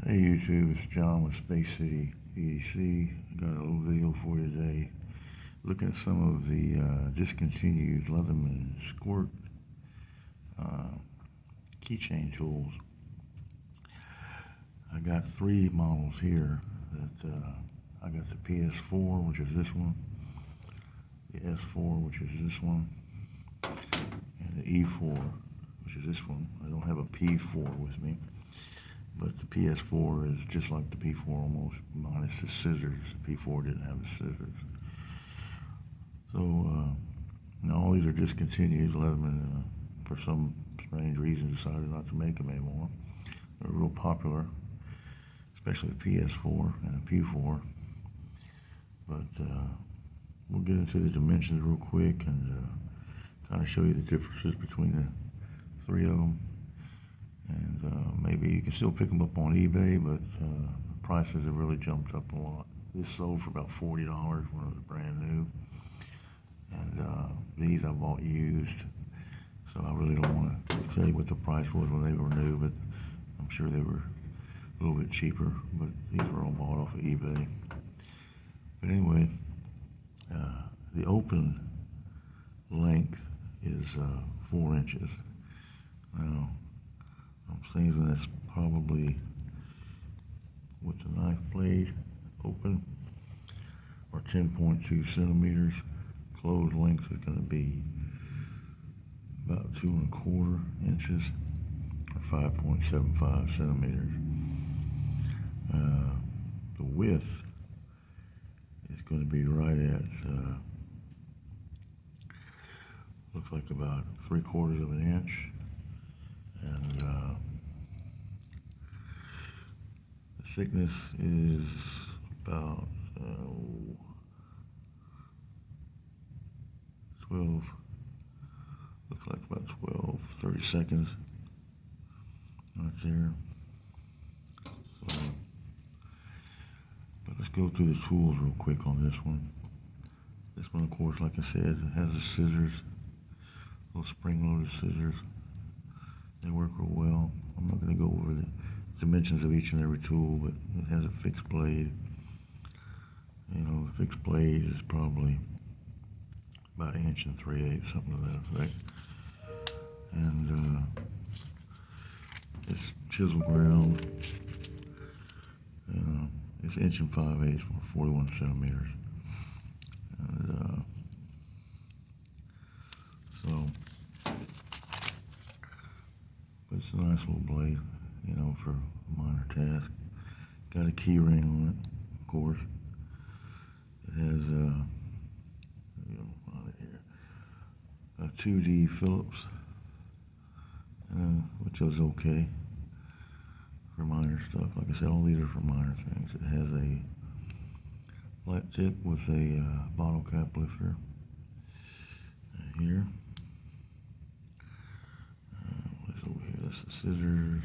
Hey YouTube, it's John with Space City EDC. I got a little video for you today looking at some of the discontinued Leatherman Squirt keychain tools. I got three models here. I got the PS4, which is this one, the S4, which is this one, and the E4, which is this one. I don't have a P4 with me, but the PS4 is just like the P4 almost, minus the scissors. The P4 didn't have the scissors. So now all these are discontinued. Leatherman, for some strange reason, decided not to make them anymore. They're real popular, especially the PS4 and the P4. But we'll get into the dimensions real quick and kind of show you the differences between the three of them. And maybe you can still pick them up on eBay, but the prices have really jumped up a lot. This sold for about $40 when it was brand new. And these I bought used, so I really don't want to tell you what the price was when they were new, but I'm sure they were a little bit cheaper, but these were all bought off of eBay. But anyway, the open length is 4 inches. Now, I'm thinking that's probably with the knife blade open, or 10.2 centimeters. Closed length is going to be about 2 1/4 inches, or 5.75 centimeters. The width is going to be right at, looks like about 3/4 of an inch, and the thickness is about 12, looks like about 30 seconds right there. So, but let's go through the tools real quick on this one. This one, of course, like I said, it has the scissors, little spring-loaded scissors. They work real well. I'm not going to go over the dimensions of each and every tool, but it has a fixed blade. You know, the fixed blade is probably about 1 3/8, something to that effect. And it's chisel ground. It's 1 5/8 or 41 centimeters. And so, but it's a nice little blade, you know, for a minor task. Got a key ring on it, of course. It has a 2D Phillips, which is okay for minor stuff. Like I said, all these are for minor things. It has a flat tip with a bottle cap lifter here. What's over here? That's the scissors.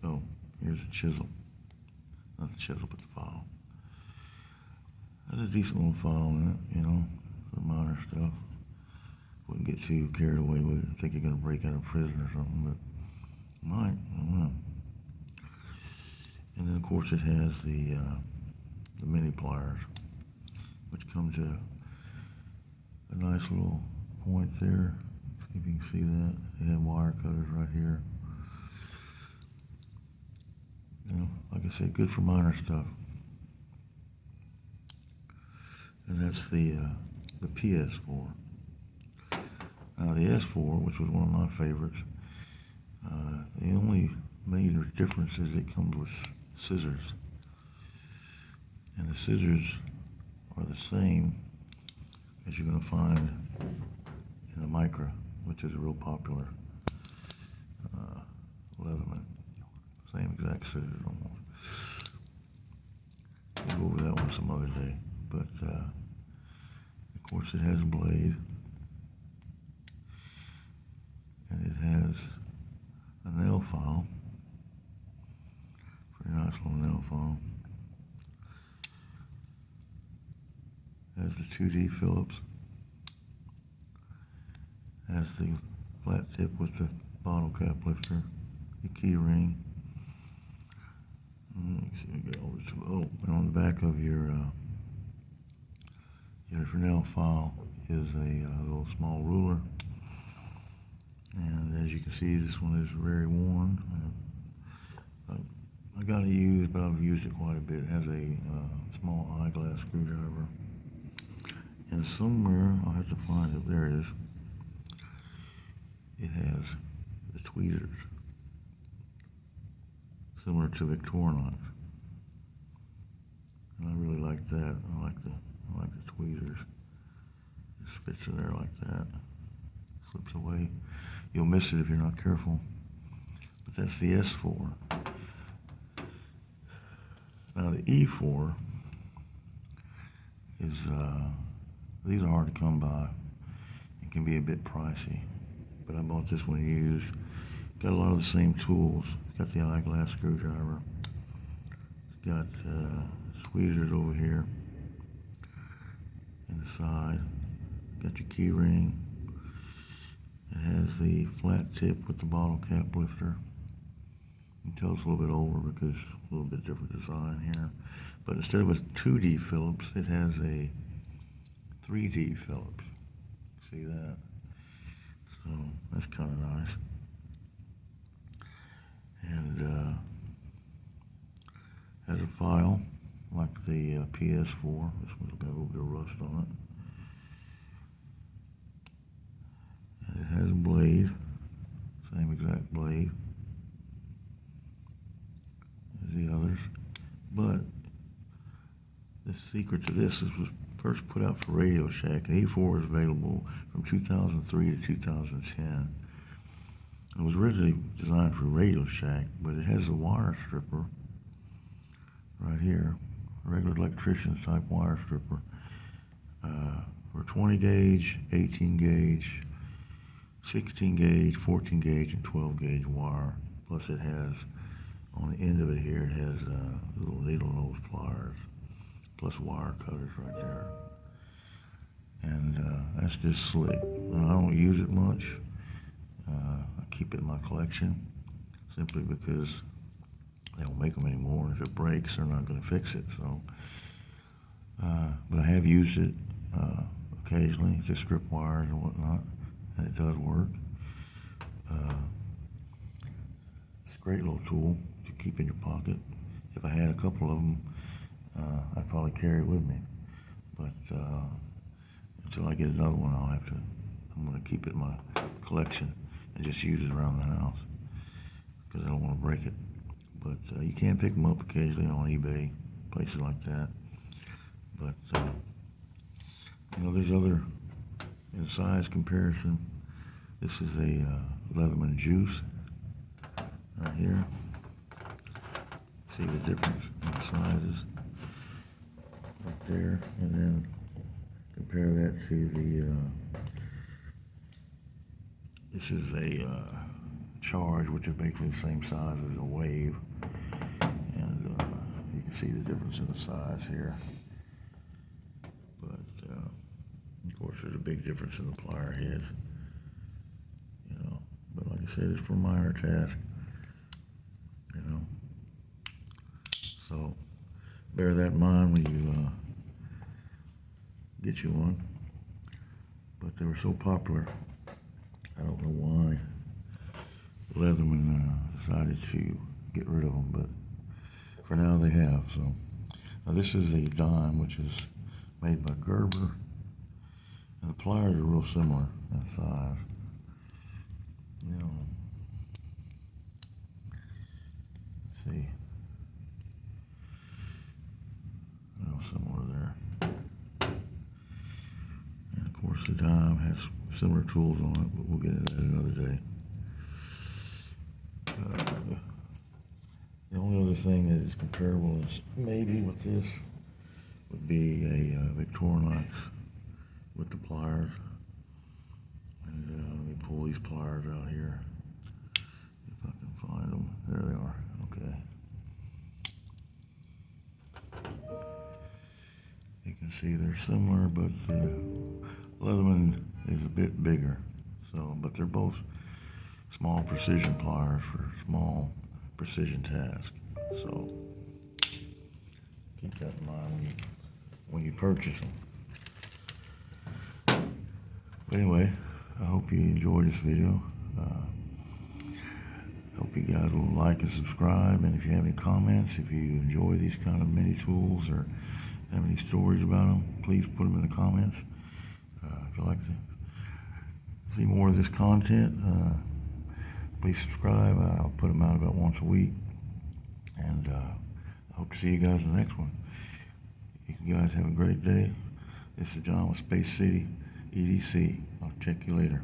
Oh, here's a chisel. Not the chisel, but the file. That's a decent little file in it, you know, for minor stuff. Wouldn't get too carried away with it. Think you're going to break out of prison or something, but might, I don't know. And then, of course, it has the mini pliers, which come to a nice little point there. See if you can see that. They have wire cutters right here. You know, like I said, good for minor stuff. And that's the PS4. Now the S4, which was one of my favorites, the only major difference is it comes with scissors. And the scissors are the same as you're going to find in the Micra, which is a real popular Leatherman. Same exact scissors almost. We'll go over that one some other day. But of course it has a blade. And it has a nail file. Pretty nice little nail file. Has the 2D Phillips. Has the flat tip with the bottle cap lifter. The key ring. see, we get over to, oh, and on the back of your Fresnel file is a little small ruler. And as you can see, this one is very worn. I got it used, but I've used it quite a bit. It has a small eyeglass screwdriver. And somewhere, I'll have to find it. There it is. It has the tweezers, similar to Victorinox. And I really like that. I like the tweezers. Just fits in there like that. Slips away. You'll miss it if you're not careful. But that's the S4. Now the E4 is, these are hard to come by. It can be a bit pricey. But I bought this one used. Got a lot of the same tools. Got the eyeglass screwdriver. Got tweezers over here in the side. Got your key ring. It has the flat tip with the bottle cap lifter. You can tell it's a little bit older because it's a little bit different design here. But instead of a 2D Phillips, it has a 3D Phillips. See that? So that's kind of nice. And has a file like the PS4. This one's got a little bit of rust on it. And it has a blade, same exact blade as the others. But the secret to this was first put out for Radio Shack. And E4 is available from 2003 to 2010. It was originally designed for Radio Shack, but it has a wire stripper right here, a regular electrician's type wire stripper for 20 gauge, 18 gauge, 16 gauge, 14 gauge, and 12 gauge wire. Plus it has, on the end of it here, it has little needle nose pliers, plus wire cutters right there. And that's just slick. I don't use it much. I keep it in my collection simply because they don't make them anymore. If it breaks, they're not going to fix it. So, but I have used it occasionally to strip wires and whatnot, and it does work. It's a great little tool to keep in your pocket. If I had a couple of them, I'd probably carry it with me. But until I get another one, I'm going to keep it in my collection and just use it around the house because I don't want to break it. But you can pick them up occasionally on eBay, places like that. But there's other, in size comparison. This is a Leatherman juice right here. See the difference in the sizes right there, and then compare that to the. This is a Charge, which is basically the same size as a Wave, and you can see the difference in the size here. But of course, there's a big difference in the plier heads. But like I said, it's for minor tasks. So bear that in mind when you get you one. But they were so popular, I don't know why Leatherman decided to get rid of them, but for now they have. So now this is a dime, which is made by Gerber, and the pliers are real similar in size. Let's see, real similar there. And of course, the dime has similar tools on it, but we'll get into that another day. The only other thing that is comparable is maybe with this would be a Victorinox with the pliers. And let me pull these pliers out here if I can find them. There they are. Okay. You can see they're similar, but the Leatherman is a bit bigger. So, but they're both small precision pliers for small precision tasks. So keep that in mind when you purchase them. But anyway, I hope you enjoyed this video. Hope you guys will like and subscribe, and if you have any comments, if you enjoy these kind of mini tools or have any stories about them, please put them in the comments. If you like to see more of this content, please subscribe. I'll put them out about once a week, and I hope to see you guys in the next one. You guys have a great day. This is John with Space City EDC. I'll check you later.